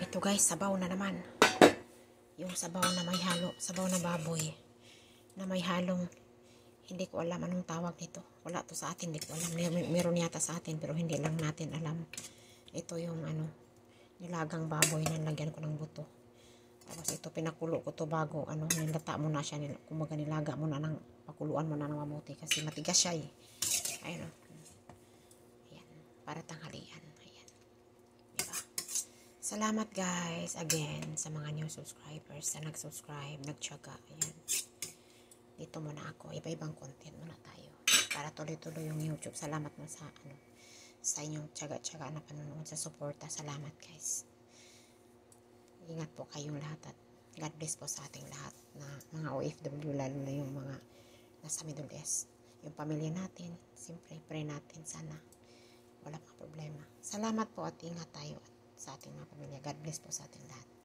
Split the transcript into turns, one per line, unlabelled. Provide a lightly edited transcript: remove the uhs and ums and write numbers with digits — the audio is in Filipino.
Ito guys, sabaw na naman. Yung sabaw na may halo, sabaw na baboy na may halong, hindi ko alam anong tawag nito. Wala to sa atin, hindi ko alam. Meron yata sa atin pero hindi lang natin alam. Ito yung nilagang baboy na nilagyan ko ng buto. Tapos ito pinakulo ko to bago nilata mo na siya, kumbaga nilaga mo na pakuluan mo na ng mabuti kasi matigas siya eh. Ayun o. Ayan, para tanghalian. Ayan. Diba? Salamat guys again sa mga new subscribers na nag-subscribe, nagtyaga. Ayan. Dito muna ako, iba-ibang content muna tayo para tuloy-tuloy yung YouTube. Salamat mo sa inyong tiyaga-tiyaga na panonood, sa suporta. Salamat guys. Ingat po kayong lahat at God bless po sa ating lahat na mga OFW, lalo na yung mga nasa Middle East. Yung pamilya natin, siyempre pray natin sana wala pang problema. Salamat po at ingat tayo sa ating mga pamilya. God bless po sa ating lahat.